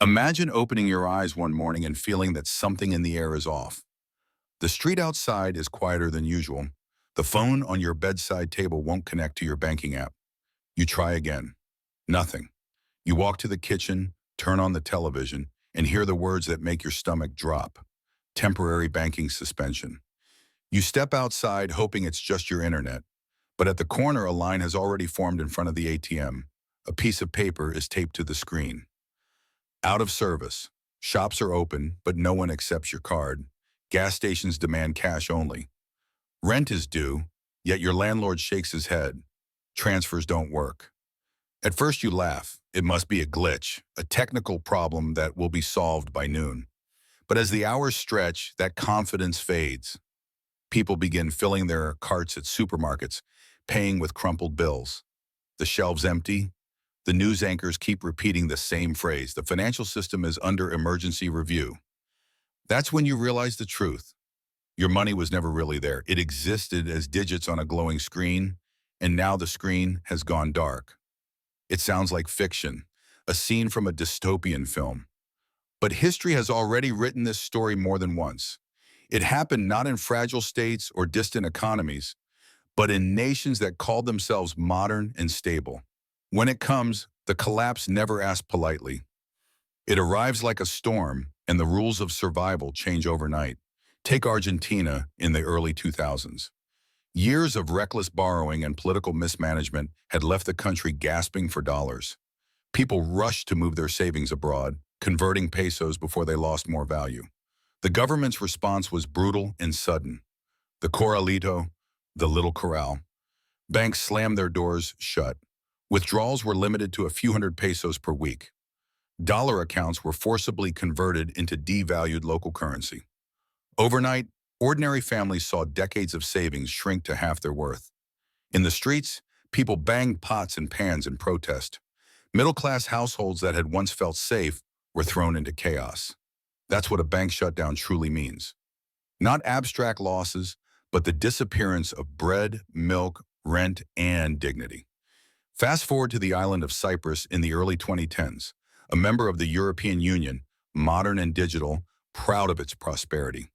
Imagine opening your eyes one morning and feeling that something in the air is off. The street outside is quieter than usual. The phone on your bedside table won't connect to your banking app. You try again. Nothing. You walk to the kitchen, turn on the television, and hear the words that make your stomach drop. Temporary banking suspension. You step outside hoping it's just your internet, but at the corner a line has already formed in front of the ATM. A piece of paper is taped to the screen. Out of service. Shops are open, but no one accepts your card. Gas stations demand cash only. Rent is due, yet your landlord shakes his head. Transfers don't work. At first you laugh. It must be a glitch, a technical problem that will be solved by noon. But as the hours stretch, that confidence fades. People begin filling their carts at supermarkets, paying with crumpled bills. The shelves empty. The news anchors keep repeating the same phrase: the financial system is under emergency review. That's when you realize the truth. Your money was never really there. It existed as digits on a glowing screen, and now the screen has gone dark. It sounds like fiction, a scene from a dystopian film. But history has already written this story more than once. It happened not in fragile states or distant economies, but in nations that called themselves modern and stable. When it comes, the collapse never asks politely. It arrives like a storm, and the rules of survival change overnight. Take Argentina in the early 2000s. Years of reckless borrowing and political mismanagement had left the country gasping for dollars. People rushed to move their savings abroad, converting pesos before they lost more value. The government's response was brutal and sudden. The Corralito, the little corral. Banks slammed their doors shut. Withdrawals were limited to a few hundred pesos per week. Dollar accounts were forcibly converted into devalued local currency. Overnight, ordinary families saw decades of savings shrink to half their worth. In the streets, people banged pots and pans in protest. Middle-class households that had once felt safe were thrown into chaos. That's what a bank shutdown truly means. Not abstract losses, but the disappearance of bread, milk, rent, and dignity. Fast forward to the island of Cyprus in the early 2010s, a member of the European Union, modern and digital, proud of its prosperity.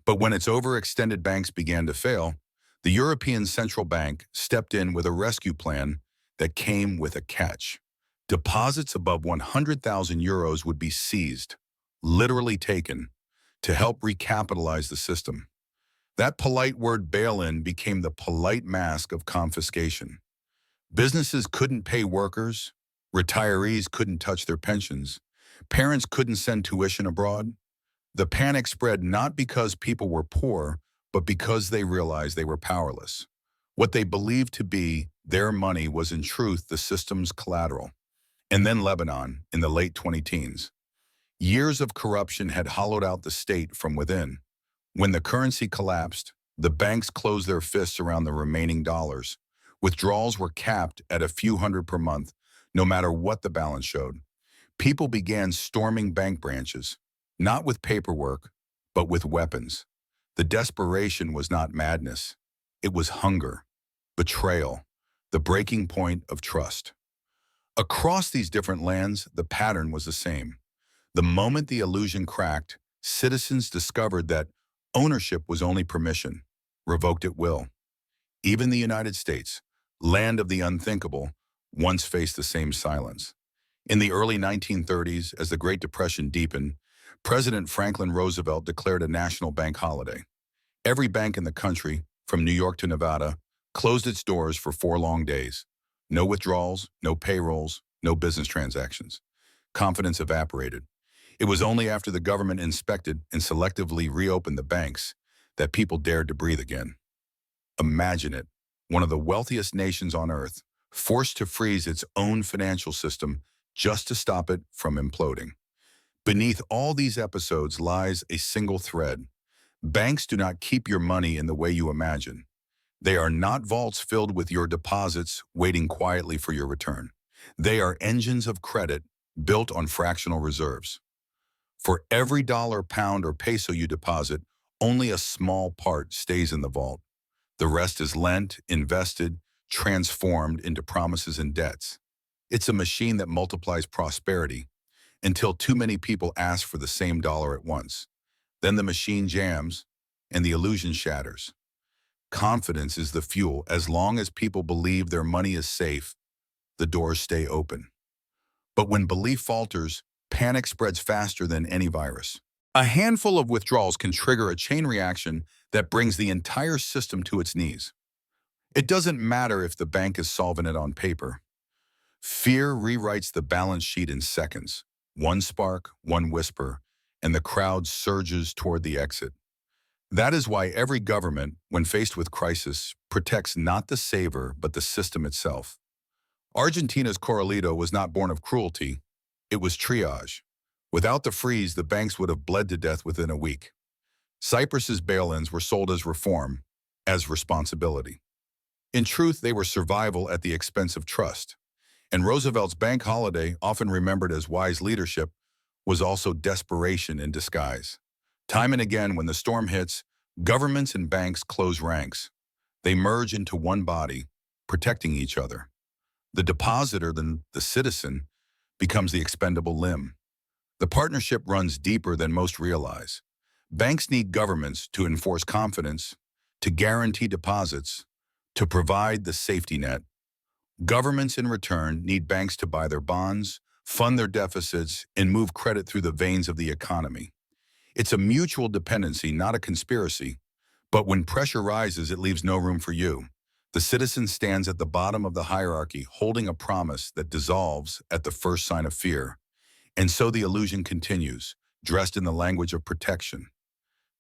But when its overextended banks began to fail, the European Central Bank stepped in with a rescue plan that came with a catch. Deposits above 100,000 euros would be seized, literally taken, to help recapitalize the system. That polite word bail-in became the polite mask of confiscation. Businesses couldn't pay workers, retirees couldn't touch their pensions, parents couldn't send tuition abroad. The panic spread not because people were poor, but because they realized they were powerless. What they believed to be their money was in truth the system's collateral. And then Lebanon, in the late 2010s. Years of corruption had hollowed out the state from within. When the currency collapsed, the banks closed their fists around the remaining dollars. Withdrawals were capped at a few hundred per month, no matter what the balance showed. People began storming bank branches, not with paperwork, but with weapons. The desperation was not madness. It was hunger, betrayal, the breaking point of trust. Across these different lands, the pattern was the same. The moment the illusion cracked, citizens discovered that ownership was only permission, revoked at will. Even the United States, land of the unthinkable, once faced the same silence. In the early 1930s, as the Great Depression deepened, President Franklin Roosevelt declared a national bank holiday. Every bank in the country, from New York to Nevada, closed its doors for 4 long days. No withdrawals, no payrolls, no business transactions. Confidence evaporated. It was only after the government inspected and selectively reopened the banks that people dared to breathe again. Imagine it, one of the wealthiest nations on earth, forced to freeze its own financial system just to stop it from imploding. Beneath all these episodes lies a single thread. Banks do not keep your money in the way you imagine. They are not vaults filled with your deposits waiting quietly for your return. They are engines of credit built on fractional reserves. For every dollar, pound, or peso you deposit, only a small part stays in the vault. The rest is lent, invested, transformed into promises and debts. It's a machine that multiplies prosperity. until too many people ask for the same dollar at once. Then the machine jams and the illusion shatters. Confidence is the fuel. As long as people believe their money is safe, the doors stay open. But when belief falters, panic spreads faster than any virus. A handful of withdrawals can trigger a chain reaction that brings the entire system to its knees. It doesn't matter if the bank is solving it on paper. Fear rewrites the balance sheet in seconds. One spark, one whisper, and the crowd surges toward the exit. That is why every government, when faced with crisis, protects not the saver but the system itself. Argentina's Corralito was not born of cruelty, it was triage. Without the freeze, the banks would have bled to death within a week. Cyprus's bail-ins were sold as reform, as responsibility. In truth, they were survival at the expense of trust. And Roosevelt's bank holiday, often remembered as wise leadership, was also desperation in disguise. Time and again, when the storm hits, governments and banks close ranks. They merge into one body, protecting each other. The depositor, the citizen, becomes the expendable limb. The partnership runs deeper than most realize. Banks need governments to enforce confidence, to guarantee deposits, to provide the safety net. Governments, in return, need banks to buy their bonds, fund their deficits, and move credit through the veins of the economy. It's a mutual dependency, not a conspiracy. But when pressure rises, it leaves no room for you. The citizen stands at the bottom of the hierarchy, holding a promise that dissolves at the first sign of fear. And so the illusion continues, dressed in the language of protection.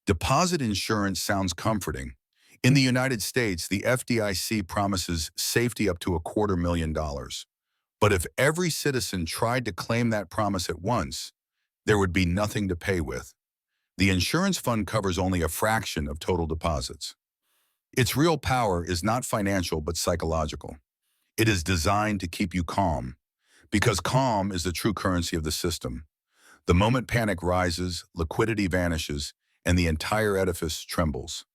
Deposit insurance sounds comforting. In the United States, the FDIC promises safety up to $250,000. But if every citizen tried to claim that promise at once, there would be nothing to pay with. The insurance fund covers only a fraction of total deposits. Its real power is not financial but psychological. It is designed to keep you calm, because calm is the true currency of the system. The moment panic rises, liquidity vanishes, and the entire edifice trembles.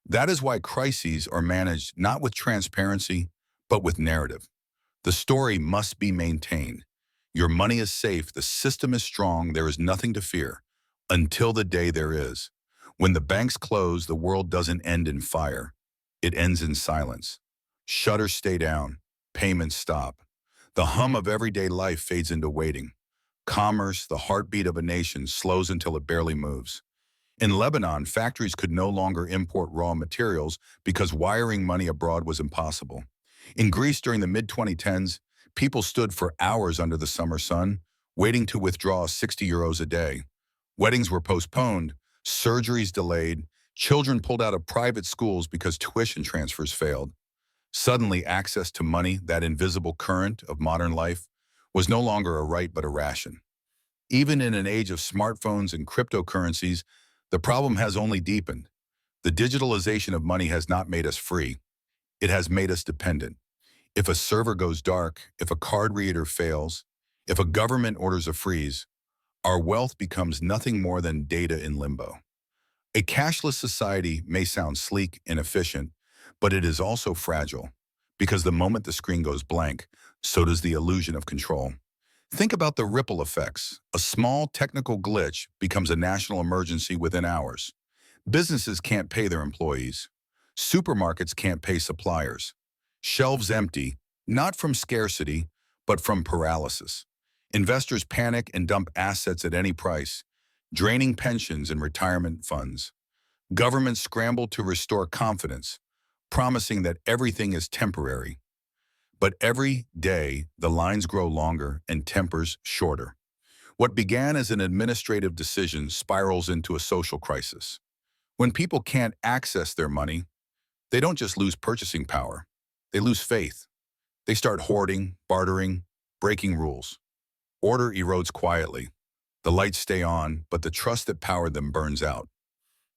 That is why crises are managed not with transparency, but with narrative. The story must be maintained. Your money is safe, the system is strong, there is nothing to fear, until the day there is. When the banks close, the world doesn't end in fire. It ends in silence. Shutters stay down, payments stop. The hum of everyday life fades into waiting. Commerce, the heartbeat of a nation, slows until it barely moves. In Lebanon, factories could no longer import raw materials because wiring money abroad was impossible. In Greece during the mid-2010s, people stood for hours under the summer sun, waiting to withdraw €60 a day. Weddings were postponed, surgeries delayed, children pulled out of private schools because tuition transfers failed. Suddenly, access to money, that invisible current of modern life, was no longer a right but a ration. Even in an age of smartphones and cryptocurrencies, the problem has only deepened. The digitalization of money has not made us free. It has made us dependent. If a server goes dark, if a card reader fails, if a government orders a freeze, our wealth becomes nothing more than data in limbo. A cashless society may sound sleek and efficient, but it is also fragile, because the moment the screen goes blank, so does the illusion of control. Think about the ripple effects. A small technical glitch becomes a national emergency within hours. Businesses can't pay their employees. Supermarkets can't pay suppliers. Shelves empty, not from scarcity, but from paralysis. Investors panic and dump assets at any price, draining pensions and retirement funds. Governments scramble to restore confidence, promising that everything is temporary. But every day, the lines grow longer and tempers shorter. What began as an administrative decision spirals into a social crisis. When people can't access their money, they don't just lose purchasing power, they lose faith. They start hoarding, bartering, breaking rules. Order erodes quietly. The lights stay on, but the trust that powered them burns out.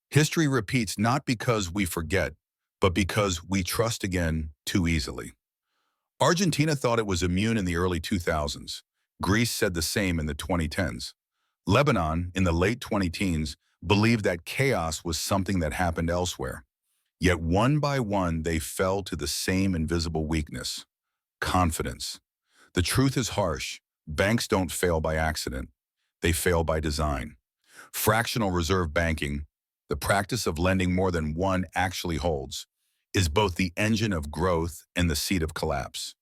History repeats not because we forget, but because we trust again too easily. Argentina thought it was immune in the early 2000s. Greece said the same in the 2010s. Lebanon, in the late 2010s, believed that chaos was something that happened elsewhere. Yet one by one, they fell to the same invisible weakness: confidence. The truth is harsh. Banks don't fail by accident. They fail by design. Fractional reserve banking, the practice of lending more than one actually holds, is both the engine of growth and the seat of collapse.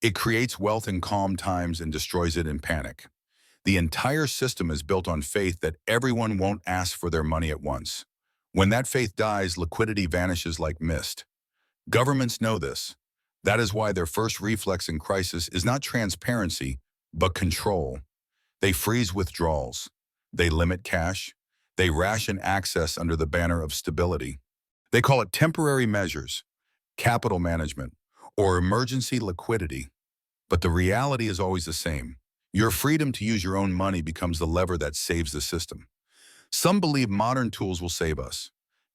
It creates wealth in calm times and destroys it in panic. The entire system is built on faith that everyone won't ask for their money at once. When that faith dies, liquidity vanishes like mist. Governments know this. That is why their first reflex in crisis is not transparency, but control. They freeze withdrawals. They limit cash. They ration access under the banner of stability. They call it temporary measures, capital management, or emergency liquidity. But the reality is always the same. Your freedom to use your own money becomes the lever that saves the system. Some believe modern tools will save us.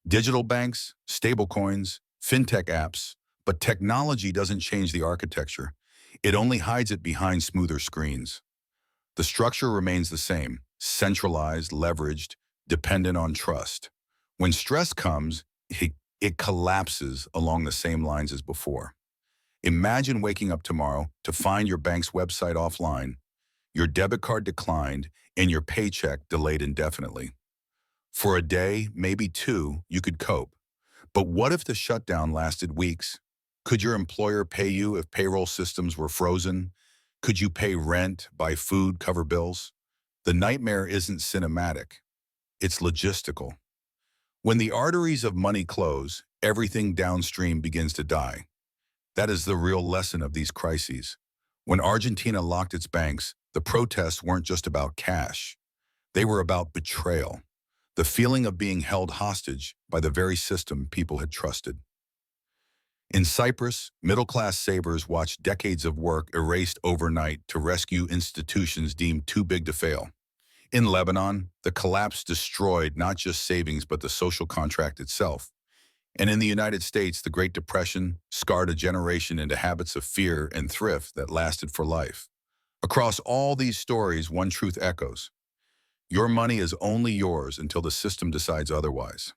Digital banks, stablecoins, fintech apps, but technology doesn't change the architecture. It only hides it behind smoother screens. The structure remains the same, centralized, leveraged, dependent on trust. When stress comes, it collapses along the same lines as before. Imagine waking up tomorrow to find your bank's website offline, your debit card declined, and your paycheck delayed indefinitely. For a day, maybe two, you could cope. But what if the shutdown lasted weeks? Could your employer pay you if payroll systems were frozen? Could you pay rent, buy food, cover bills? The nightmare isn't cinematic. It's logistical. When the arteries of money close, everything downstream begins to die. That is the real lesson of these crises. When Argentina locked its banks, the protests weren't just about cash. They were about betrayal, the feeling of being held hostage by the very system people had trusted. In Cyprus, middle-class savers watched decades of work erased overnight to rescue institutions deemed too big to fail. In Lebanon, the collapse destroyed not just savings but the social contract itself. And in the United States, the Great Depression scarred a generation into habits of fear and thrift that lasted for life. Across all these stories, one truth echoes. Your money is only yours until the system decides otherwise.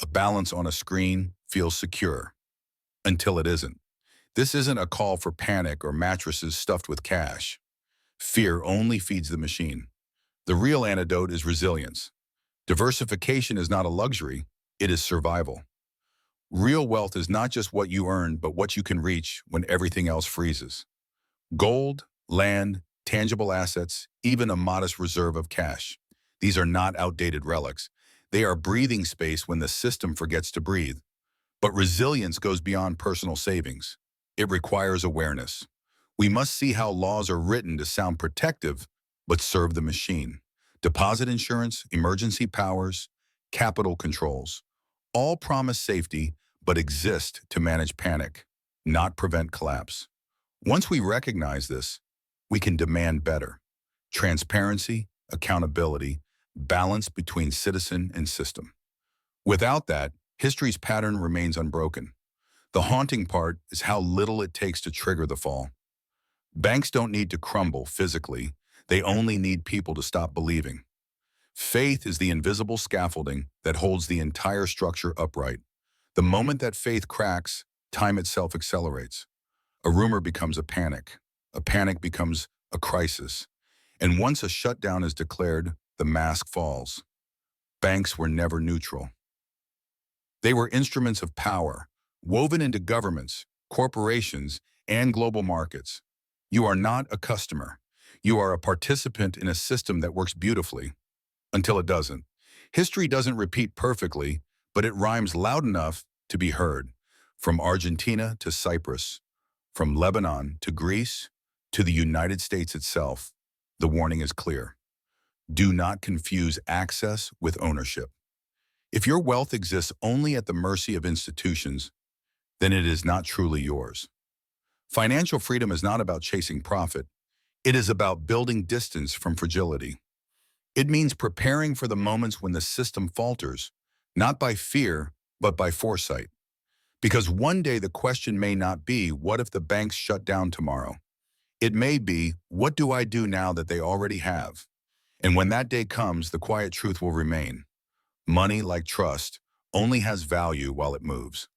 A balance on a screen feels secure, until it isn't. This isn't a call for panic or mattresses stuffed with cash. Fear only feeds the machine. The real antidote is resilience. Diversification is not a luxury, it is survival. Real wealth is not just what you earn, but what you can reach when everything else freezes. Gold, land, tangible assets, even a modest reserve of cash. These are not outdated relics. They are breathing space when the system forgets to breathe. But resilience goes beyond personal savings. It requires awareness. We must see how laws are written to sound protective, but serve the machine. Deposit insurance, emergency powers, capital controls. All promise safety, but exist to manage panic, not prevent collapse. Once we recognize this, we can demand better. Transparency, accountability, balance between citizen and system. Without that, history's pattern remains unbroken. The haunting part is how little it takes to trigger the fall. Banks don't need to crumble physically. They only need people to stop believing. Faith is the invisible scaffolding that holds the entire structure upright. The moment that faith cracks, time itself accelerates. A rumor becomes a panic becomes a crisis. And once a shutdown is declared, the mask falls. Banks were never neutral. They were instruments of power, woven into governments, corporations, and global markets. You are not a customer. You are a participant in a system that works beautifully. Until it doesn't. History doesn't repeat perfectly, but it rhymes loud enough to be heard. From Argentina to Cyprus, from Lebanon to Greece, to the United States itself, the warning is clear. Do not confuse access with ownership. If your wealth exists only at the mercy of institutions, then it is not truly yours. Financial freedom is not about chasing profit. It is about building distance from fragility. It means preparing for the moments when the system falters, not by fear, but by foresight. Because one day the question may not be, what if the banks shut down tomorrow? It may be, what do I do now that they already have? And when that day comes, the quiet truth will remain. Money, like trust, only has value while it moves.